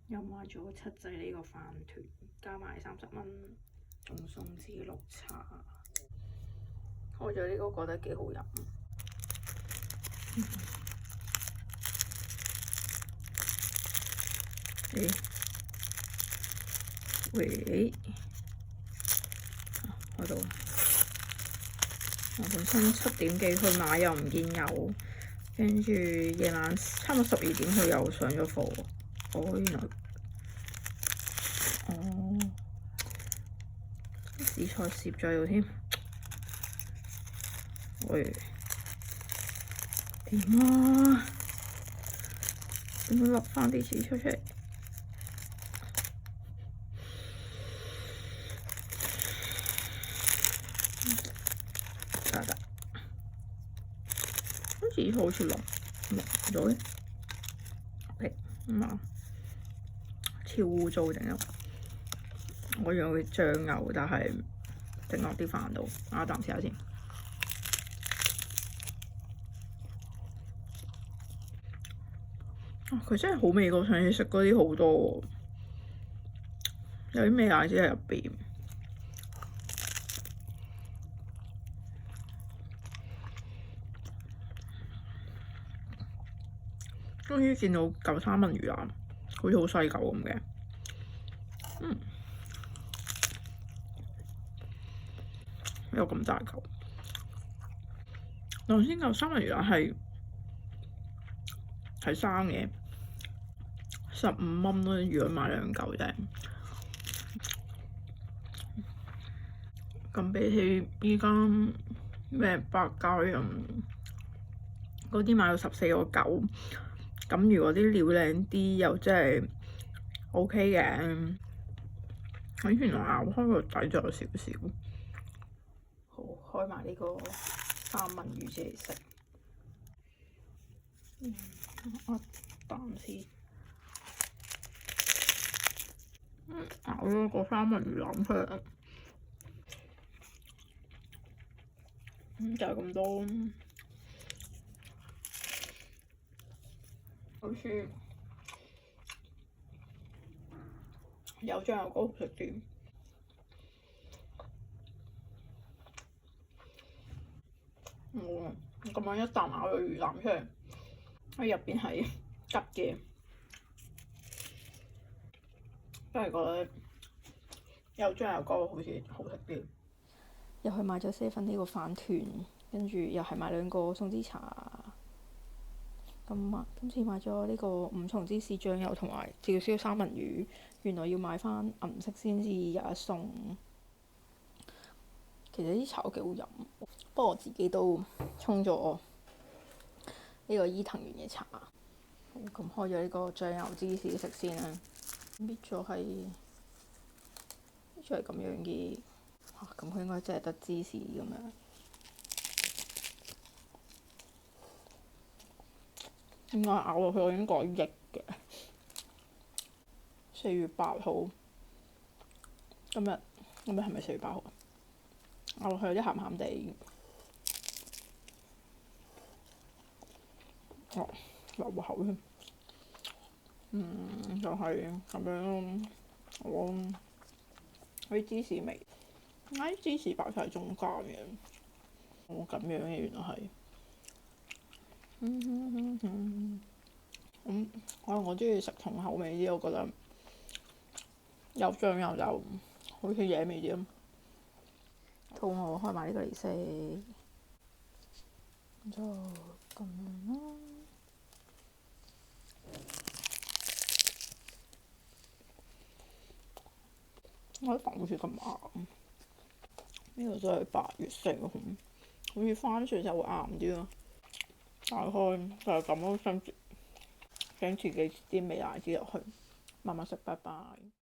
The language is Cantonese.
又買咗7仔呢個飯團，加埋30蚊，仲送支綠茶。開咗呢個覺得幾好飲。喂，開到。我本身7點幾去買又唔見有，跟住夜晚差唔多12點佢又上咗貨。原來紫菜攝咗喺度添。喂，點啊？點會落翻啲紫菜出嚟？得，紫菜好似落咗嘅。OK，超污糟整到。我用嘅醬油，但係整落啲飯度，我啖試下先。佢真係好味過上次食嗰啲好多喎，有啲美乃滋喺入邊。終於見到嚿三文魚啦，好似好細嚿咁嘅。有咁大嚿。頭先嚿三文魚係生嘅，15蚊咯，如果買2嚿啫。咁比起依家咩百佳嗰啲買到14.9，咁如果啲料靚啲又真係 OK 嘅。原來咬開個底仲有少少。好，開埋呢個三文魚先嚟食。我啖先。咬咗個三文魚腩出嚟。就係咁多。好似有醬油膏好食啲。咁樣一啖咬咗魚腩出嚟，喺入邊係吉嘅，真係覺得有醬油膏好似好食啲。又去買咗7呢個飯團，跟住又係買2個送支茶。今次買咗呢個5重芝士醬油同埋照燒三文魚，原來要買翻銀色先至有得送。其實啲茶都幾好飲，不過我自己都沖咗呢個伊藤園嘅茶。好，咁開咗呢個醬油芝士食先啦。搣咗係咁樣嘅，咁佢應該真係得芝士咁樣。應該咬落去我應該益嘅。4月8號，今日係咪4月8號？咬落去有啲鹹鹹地。流口添。就係咁樣咯。啲芝士味，啲芝士擺晒喺中間嘅。咁樣嘅原來係。可能我中意食重口味啲，我覺得有醬油就好似野味啲咁。肚餓開埋呢個嚟食，就咁樣啦。我啲飯好似咁硬，呢個真係8月4號，好似番薯就會硬啲咯。大概就係咁咯，想自己啲美乃滋落去，慢慢食，拜拜。